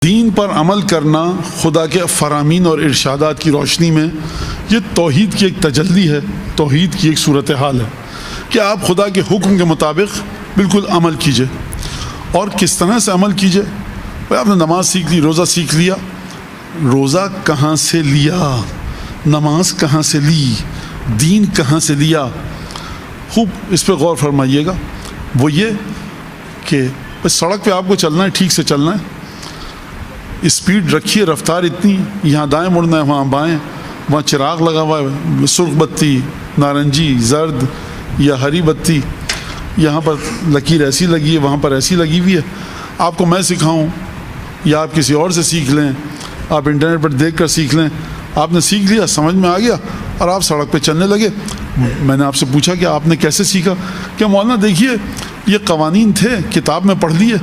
دین پر عمل کرنا خدا کے فرامین اور ارشادات کی روشنی میں یہ توحید کی ایک تجلی ہے، توحید کی ایک صورتحال ہے کہ آپ خدا کے حکم کے مطابق بالکل عمل کیجئے۔ اور کس طرح سے عمل کیجئے؟ آپ نے نماز سیکھ لی، روزہ سیکھ لیا، روزہ کہاں سے لیا، نماز کہاں سے لی، دین کہاں سے لیا، خوب اس پہ غور فرمائیے گا۔ وہ یہ کہ سڑک پہ آپ کو چلنا ہے، ٹھیک سے چلنا ہے، اسپیڈ رکھیے، رفتار اتنی، یہاں دائیں مڑنا ہے، وہاں بائیں، وہاں چراغ لگا ہوا ہے، سرخ بتی، نارنجی، زرد یا ہری بتی، یہاں پر لکیر ایسی لگی ہے، وہاں پر ایسی لگی ہوئی ہے، آپ کو میں سکھاؤں یا آپ کسی اور سے سیکھ لیں، آپ انٹرنیٹ پر دیکھ کر سیکھ لیں، آپ نے سیکھ لیا، سمجھ میں آ گیا اور آپ سڑک پہ چلنے لگے۔ میں نے آپ سے پوچھا کہ آپ نے کیسے سیکھا؟ کہ مولانا دیکھیے یہ قوانین تھے، کتاب میں پڑھ لیے،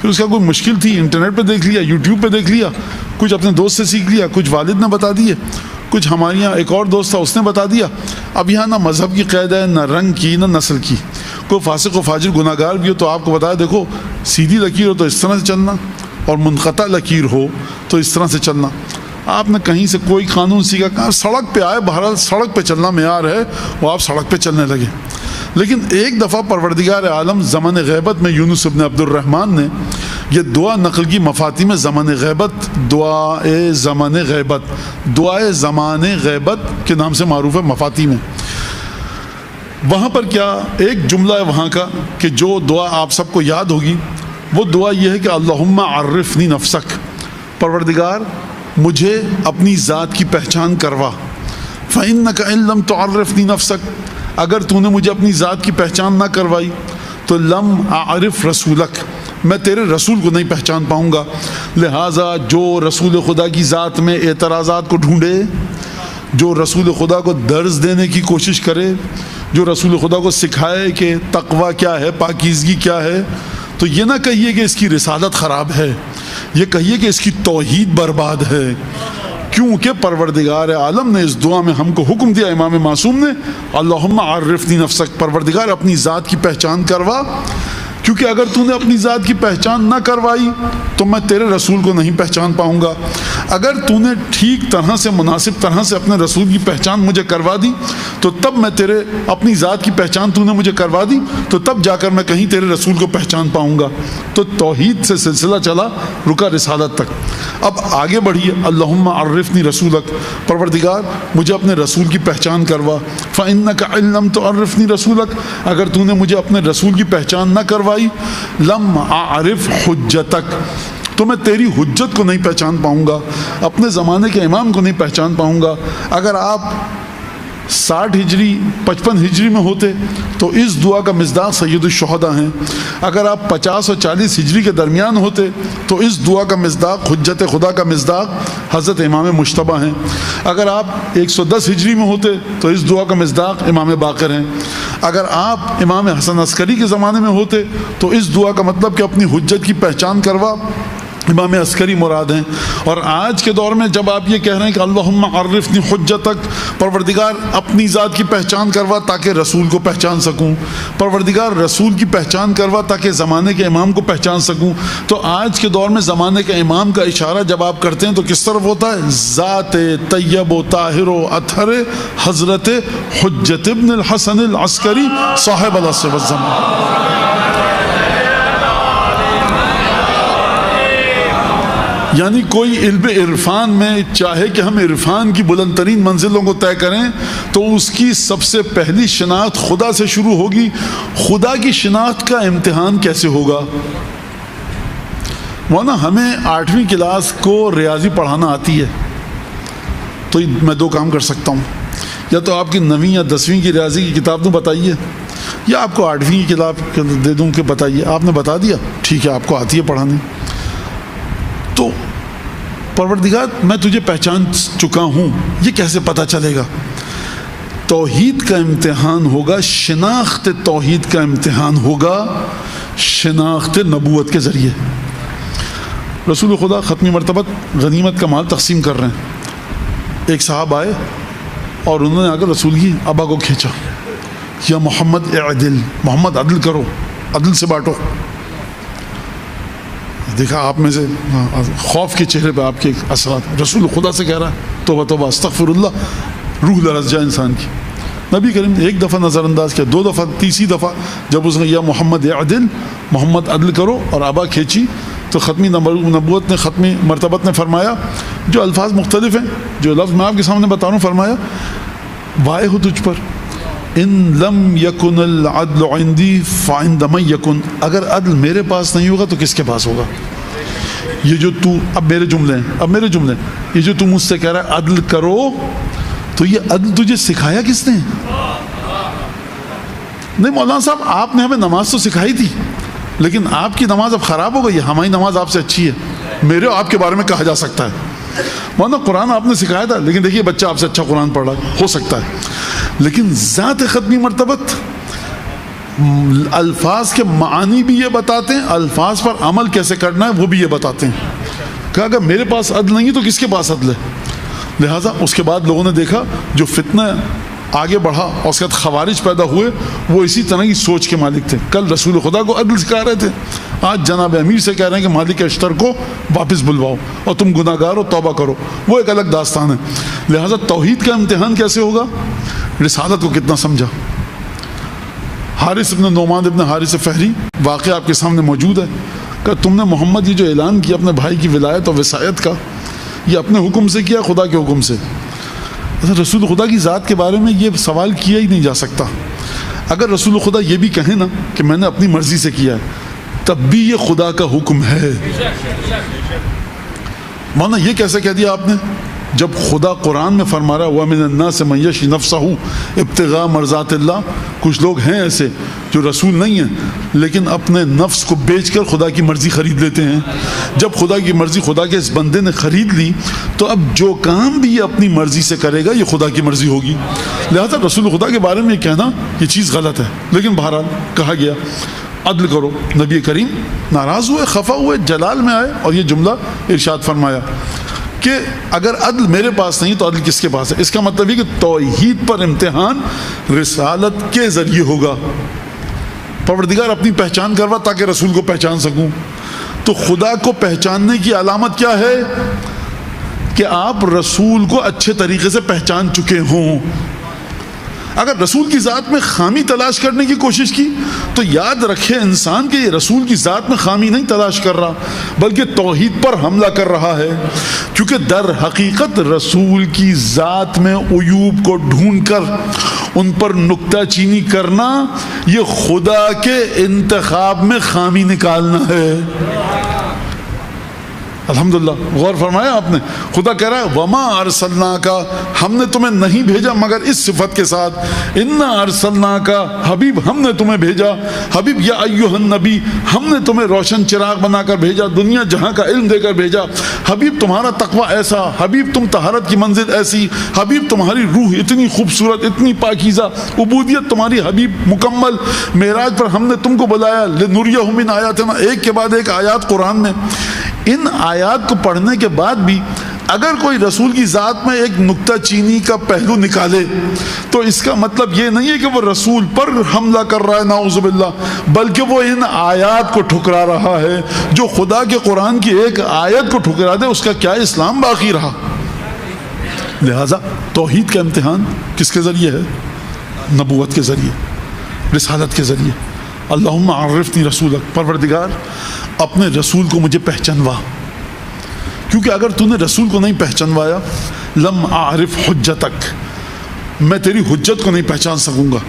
پھر اس کا کوئی مشکل تھی، انٹرنیٹ پہ دیکھ لیا، یوٹیوب پہ دیکھ لیا، کچھ اپنے دوست سے سیکھ لیا، کچھ والد نے بتا دیے، کچھ ہمارے یہاں ایک اور دوست تھا اس نے بتا دیا۔ اب یہاں نہ مذہب کی قید ہے، نہ رنگ کی، نہ نسل کی۔ کوئی فاسق و فاجر گناہ گار بھی ہو تو آپ کو بتایا دیکھو سیدھی لکیر ہو تو اس طرح سے چلنا، اور منقطع لکیر ہو تو اس طرح سے چلنا۔ آپ نے کہیں سے کوئی قانون سیکھا، کہاں سڑک پہ آئے، بہرحال سڑک پہ چلنا معیار ہے، وہ آپ سڑک پہ چلنے لگے۔ لیکن ایک دفعہ پروردگار عالم زمان غیبت میں یونس ابن عبد الرحمن نے یہ دعا نقل کی مفاتیح زمان غیبت، دعائے زمان غیبت، دعائے زمان غیبت کے نام سے معروف ہے مفاتیح میں۔ وہاں پر کیا ایک جملہ ہے وہاں کا کہ جو دعا آپ سب کو یاد ہوگی، وہ دعا یہ ہے کہ اللہم عرفنی نفسک، پروردگار مجھے اپنی ذات کی پہچان کروا، فإنک ان لم تعرفنی نفسک، اگر تو نے مجھے اپنی ذات کی پہچان نہ کروائی تو لم اعرف رسولک، میں تیرے رسول کو نہیں پہچان پاؤں گا۔ لہٰذا جو رسول خدا کی ذات میں اعتراضات کو ڈھونڈے، جو رسول خدا کو درس دینے کی کوشش کرے، جو رسول خدا کو سکھائے کہ تقوی کیا ہے، پاکیزگی کیا ہے، تو یہ نہ کہیے کہ اس کی رسالت خراب ہے، یہ کہیے کہ اس کی توحید برباد ہے، کیونکہ پروردگار عالم نے اس دعا میں ہم کو حکم دیا، امام معصوم نے، اللہم عرفنی نفسک، پروردگار اپنی ذات کی پہچان کروا، کیونکہ اگر تو نے اپنی ذات کی پہچان نہ کروائی تو میں تیرے رسول کو نہیں پہچان پاؤں گا۔ اگر تو نے ٹھیک طرح سے، مناسب طرح سے اپنے رسول کی پہچان مجھے کروا دی تو تب میں تیرے اپنی ذات کی پہچان تو نے مجھے کروا دی تو تب جا کر میں کہیں تیرے رسول کو پہچان پاؤں گا۔ تو توحید سے سلسلہ چلا، رکا رسالت تک۔ اب آگے بڑھیے، اللہم عرفنی رسولک، پروردگار مجھے اپنے رسول کی پہچان کروا، فإنک ان لم تعرفنی رسولک، اگر تو نے مجھے اپنے رسول کی پہچان نہ کروائی، لم اعرف حجتک، تو میں تیری حجت کو نہیں پہچان پاؤں گا، اپنے زمانے کے امام کو نہیں پہچان پاؤں گا۔ اگر آپ 60 ہجری 55 ہجری میں ہوتے تو اس دعا کا مصداق سید الشہداء ہیں، اگر آپ 50 اور 40 ہجری کے درمیان ہوتے تو اس دعا کا مصداق، حجت خدا کا مصداق حضرت امام مجتبیٰ ہیں، اگر آپ 110 ہجری میں ہوتے تو اس دعا کا مصداق امام باقر ہیں، اگر آپ امام حسن عسکری کے زمانے میں ہوتے تو اس دعا کا مطلب کہ اپنی حجت کی پہچان کروا، امام عسکری مراد ہیں۔ اور آج کے دور میں جب آپ یہ کہہ رہے ہیں کہ اللہم عرفنی حجتک، پروردگار اپنی ذات کی پہچان کروا تاکہ رسول کو پہچان سکوں، پروردگار رسول کی پہچان کروا تاکہ زمانے کے امام کو پہچان سکوں، تو آج کے دور میں زمانے کے امام کا اشارہ جب آپ کرتے ہیں تو کس طرف ہوتا ہے؟ ذات طیب و طاہر و اطہر حضرت حجت ابن الحسن العسکری صاحب العصر والزمان۔ یعنی کوئی علم عرفان میں چاہے کہ ہم عرفان کی بلند ترین منزلوں کو طے کریں تو اس کی سب سے پہلی شناخت خدا سے شروع ہوگی۔ خدا کی شناخت کا امتحان کیسے ہوگا؟ مولانا ہمیں 8ویں کلاس کو ریاضی پڑھانا آتی ہے تو میں 2 کام کر سکتا ہوں، یا تو آپ کی 9ویں یا 10ویں کی ریاضی کی کتاب دوں بتائیے، یا آپ کو 8ویں کی کتاب دے دوں کہ بتائیے، آپ نے بتا دیا ٹھیک ہے آپ کو آتی ہے پڑھانے، تو پروردگار میں تجھے پہچان چکا ہوں، یہ کیسے پتہ چلے گا؟ توحید کا امتحان ہوگا، شناخت توحید کا امتحان ہوگا شناخت نبوت کے ذریعے۔ رسول خدا ختمی مرتبہ غنیمت کا مال تقسیم کر رہے ہیں، ایک صاحب آئے اور انہوں نے آ کر رسول کی ابا کو کھینچا، یا محمد اعدل، محمد عدل کرو، عدل سے بانٹو۔ دیکھا آپ میں سے خوف کے چہرے پہ آپ کے اثرات. رسول خدا سے کہہ رہا ہے توبہ توبہ استغفر اللہ, روح لرز جائے انسان کی. نبی کریم نے ایک دفعہ نظر انداز کیا, 2 دفعہ, تیسری دفعہ جب اس نے یا محمد عدل, محمد عدل کرو, اور آبا کھینچی, تو ختمی نبوت نے, ختمی مرتبت نے فرمایا, جو الفاظ مختلف ہیں, جو لفظ میں آپ کے سامنے بتا رہا ہوں, فرمایا وائے ہو تجھ پر, ان لم یکن العدل عندی فعند من یکن, اگر عدل میرے پاس نہیں ہوگا تو کس کے پاس ہوگا. یہ جو تو, اب میرے جملے ہیں, یہ جو تو مجھ سے کہہ رہا ہے عدل کرو, تو یہ عدل تجھے سکھایا کس نے؟ نہیں مولانا صاحب, آپ نے ہمیں نماز تو سکھائی تھی, لیکن آپ کی نماز اب خراب ہو گئی ہے, ہماری نماز آپ سے اچھی ہے, میرے اور آپ کے بارے میں کہا جا سکتا ہے. مولانا قرآن آپ نے سکھایا تھا, لیکن دیکھیے بچہ آپ سے اچھا قرآن پڑھ رہا ہو سکتا ہے, لیکن ذات ختمی مرتبت الفاظ کے معانی بھی یہ بتاتے ہیں, الفاظ پر عمل کیسے کرنا ہے وہ بھی یہ بتاتے ہیں. کہ اگر میرے پاس عدل نہیں ہے تو کس کے پاس عدل ہے؟ لہٰذا اس کے بعد لوگوں نے دیکھا جو فتنہ آگے بڑھا اور اس کے بعد خوارج پیدا ہوئے, وہ اسی طرح کی سوچ کے مالک تھے. کل رسول خدا کو عدل سکھا رہے تھے, آج جناب امیر سے کہہ رہے ہیں کہ مالک اشتر کو واپس بلواؤ اور تم گناہ گار ہو, توبہ کرو. وہ ایک الگ داستان ہے. لہٰذا توحید کا امتحان کیسے ہوگا؟ رسالت کو کتنا سمجھا. حارث ابن نعمان ابن حارث فہری واقعہ آپ کے سامنے موجود ہے, کہ تم نے محمد یہ جو اعلان کیا اپنے بھائی کی ولایت اور وصایت کا, یہ اپنے حکم سے کیا خدا کے حکم سے؟ رسول خدا کی ذات کے بارے میں یہ سوال کیا ہی نہیں جا سکتا. اگر رسول خدا یہ بھی کہیں نا کہ میں نے اپنی مرضی سے کیا ہے, تب بھی یہ خدا کا حکم ہے. مانا یہ کیسے کہہ دیا آپ نے, جب خدا قرآن میں فرما رہا ہے وَمِنَ النَّاسِ مَن يَشْرِي نَفْسَهُ ابتغاء مرضات اللہ. کچھ لوگ ہیں ایسے جو رسول نہیں ہیں لیکن اپنے نفس کو بیچ کر خدا کی مرضی خرید لیتے ہیں. جب خدا کی مرضی خدا کے اس بندے نے خرید لی, تو اب جو کام بھی یہ اپنی مرضی سے کرے گا یہ خدا کی مرضی ہوگی. لہذا رسول خدا کے بارے میں یہ کہنا یہ چیز غلط ہے. لیکن بہرحال کہا گیا عدل کرو. نبی کریم ناراض ہوئے, خفا ہوئے, جلال میں آئے اور یہ جملہ ارشاد فرمایا کہ اگر عدل میرے پاس نہیں تو عدل کس کے پاس ہے. اس کا مطلب یہ کہ توحید پر امتحان رسالت کے ذریعے ہوگا. پروردگار اپنی پہچان کروا تاکہ رسول کو پہچان سکوں. تو خدا کو پہچاننے کی علامت کیا ہے؟ کہ آپ رسول کو اچھے طریقے سے پہچان چکے ہوں. اگر رسول کی ذات میں خامی تلاش کرنے کی کوشش کی تو یاد رکھے انسان کہ یہ رسول کی ذات میں خامی نہیں تلاش کر رہا, بلکہ توحید پر حملہ کر رہا ہے. کیونکہ در حقیقت رسول کی ذات میں عیوب کو ڈھونڈ کر ان پر نکتہ چینی کرنا یہ خدا کے انتخاب میں خامی نکالنا ہے. الحمدللہ غور فرمایا آپ نے. خدا کہہ رہا ہے وما ارسلناک, ہم نے تمہیں نہیں بھیجا مگر اس صفت کے ساتھ, انا ارسلناک, حبیب ہم نے تمہیں بھیجا. حبیب یا ایھا النبی, ہم نے تمہیں روشن چراغ بنا کر بھیجا, دنیا جہاں کا علم دے کر بھیجا. حبیب تمہارا تقوی ایسا, حبیب تم طہارت کی منزل ایسی, حبیب تمہاری روح اتنی خوبصورت, اتنی پاکیزہ, عبودیت تمہاری حبیب مکمل. معراج پر ہم نے تم کو بلایا لنریہ من آیاتنا, ایک کے بعد ایک آیات قرآن میں. ان آیات کو پڑھنے کے بعد بھی اگر کوئی رسول کی ذات میں ایک نکتہ چینی کا پہلو نکالے تو اس کا مطلب یہ نہیں ہے کہ وہ رسول پر حملہ کر رہا ہے نعوذ باللہ, بلکہ وہ ان آیات کو ٹھکرا رہا ہے. جو خدا کے قرآن کی ایک آیت کو ٹھکرا دے اس کا کیا اسلام باقی رہا. لہذا توحید کا امتحان کس کے ذریعے ہے؟ نبوت کے ذریعے, رسالت کے ذریعے. اللہم عرفنی رسولک, پروردگار اپنے رسول کو مجھے پہچانوا. کیونکہ اگر تو نے رسول کو نہیں پہچانوایا لم اعرف حجتک, میں تیری حجت کو نہیں پہچان سکوں گا.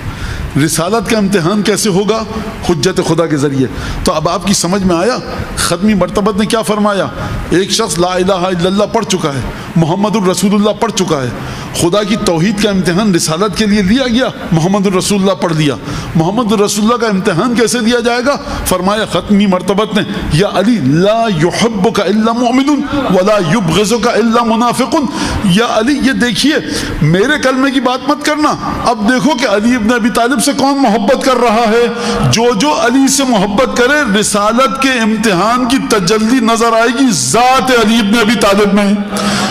رسالت کا امتحان کیسے ہوگا؟ حجت خدا کے ذریعے. تو اب آپ کی سمجھ میں آیا ختمی مرتبت نے کیا فرمایا. ایک شخص لا الہ الا اللہ پڑھ چکا ہے, محمد الرسول اللہ پڑھ چکا ہے. خدا کی توحید کا امتحان رسالت کے لیے لیا گیا, محمد الرسول اللہ پڑھ لیا. محمد الرسول اللہ کا امتحان کیسے دیا جائے گا؟ فرمایا ختمی مرتبت نے یا علی لا یحبک الا مؤمن ولا یبغضک الا منافق. یا علی یہ دیکھیے میرے کلمے کی بات مت کرنا, اب دیکھو کہ علی ابن ابی طالب سے کون محبت کر رہا ہے؟ جو علی سے محبت کرے رسالت کے امتحان کی تجلی نظر آئے گی ذات علی ابن ابی طالب میں.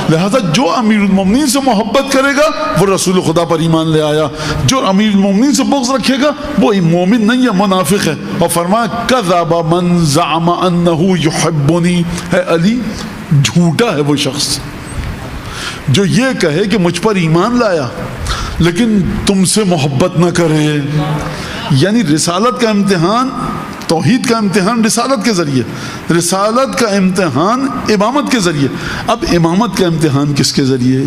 لہذا جو امیر المومنین سے محبت کرے گا وہ رسول خدا پر ایمان لے آیا. جو امیر المومنین سے بغض رکھے گا وہ مومن نہیں ہے، منافق ہے. اور فرمایا کذب من زعم انہ یحبنی، ہے علی جھوٹا ہے وہ شخص جو یہ کہے کہ مجھ پر ایمان لایا لیکن تم سے محبت نہ کرے. یعنی رسالت کا امتحان، توحید کا امتحان رسالت کے ذریعے، رسالت کا امتحان امامت کے ذریعے. اب امامت کا امتحان کس کے ذریعے؟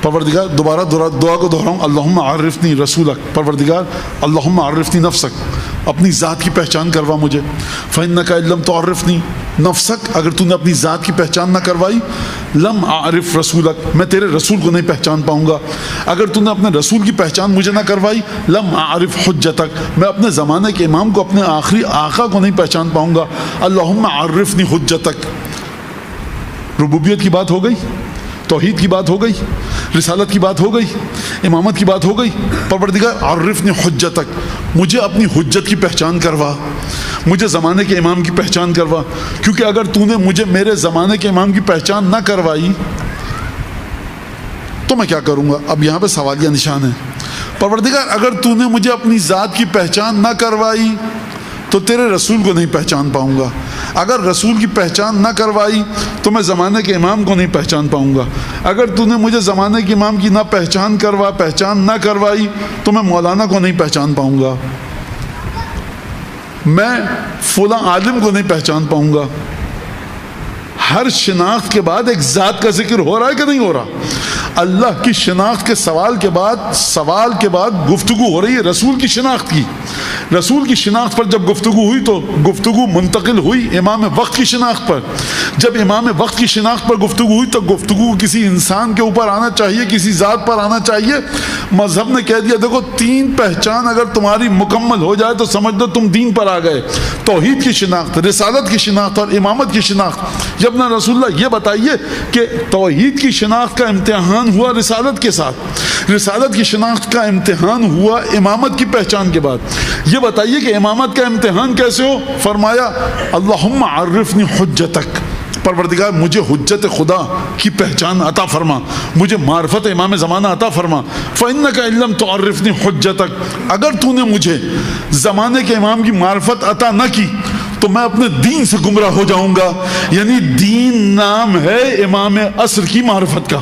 پروردگار، دوبارہ دعا کو دہراؤں، اللہم عرفنی رسولک. پروردگار اللہم عرفنی نفسک، اپنی ذات کی پہچان کروا مجھے. فإنک إن لم تعرفنی نفسک، اگر تو نے اپنی ذات کی پہچان نہ کروائی، لم اعرف رسولک، میں تیرے رسول کو نہیں پہچان پاؤں گا. اگر تو نے اپنے رسول کی پہچان مجھے نہ کروائی، لم اعرف حجتک، میں اپنے زمانے کے امام کو، اپنے آخری آقا کو نہیں پہچان پاؤں گا. اللہم عرفنی حجتک. ربوبیت کی بات ہو گئی، توحید کی بات ہو گئی، رسالت کی بات ہو گئی، امامت کی بات ہو گئی. پروردگار عرفنی حجتک، مجھے اپنی حجت کی پہچان کروا، مجھے زمانے کے امام کی پہچان کروا. کیونکہ اگر تو نے مجھے میرے زمانے کے امام کی پہچان نہ کروائی تو میں کیا کروں گا؟ اب یہاں پہ سوالیہ نشان ہے. پروردگار اگر تو نے مجھے اپنی ذات کی پہچان نہ کروائی تو تیرے رسول کو نہیں پہچان پاؤں گا. اگر رسول کی پہچان نہ کروائی تو میں زمانے کے امام کو نہیں پہچان پاؤں گا. اگر تو نے مجھے زمانے کے امام کی نہ پہچان نہ کروائی تو میں مولانا کو نہیں پہچان پاؤں گا، میں فلاں عالم کو نہیں پہچان پاؤں گا. ہر شناخت کے بعد ایک ذات کا ذکر ہو رہا ہے کہ نہیں ہو رہا؟ اللہ کی شناخت کے سوال کے بعد گفتگو ہو رہی ہے رسول کی شناخت کی. رسول کی شناخت پر جب گفتگو ہوئی تو گفتگو منتقل ہوئی امام وقت کی شناخت پر. جب امام وقت کی شناخت پر گفتگو ہوئی تو گفتگو کسی انسان کے اوپر آنا چاہیے، کسی ذات پر آنا چاہیے. مذہب نے کہہ دیا دیکھو 3 پہچان اگر تمہاری مکمل ہو جائے تو سمجھ دو تم دین پر آ گئے. توحید کی شناخت، رسالت کی شناخت اور امامت کی شناخت. جب نہ رسول اللہ یہ بتائیے کہ توحید کی شناخت کا امتحان ہوا رسالت کے ساتھ، رسالت کی شناخت کا امتحان ہوا امامت کی پہچان کے بعد. یہ بتائیے کہ امامت کا امتحان کیسے ہو؟ فرمایا اللہم عرفنی حجتک، پروردگار مجھے حجت خدا کی پہچان عطا فرما، مجھے معرفت امام زمانہ عطا فرما. فإنک إن لم تعرفنی حجتک، اگر تو نے مجھے زمانے کے امام کی معرفت عطا نہ کی تو میں اپنے دین سے گمراہ ہو جاؤں گا. یعنی دین نام ہے امام عصر کی معرفت کا.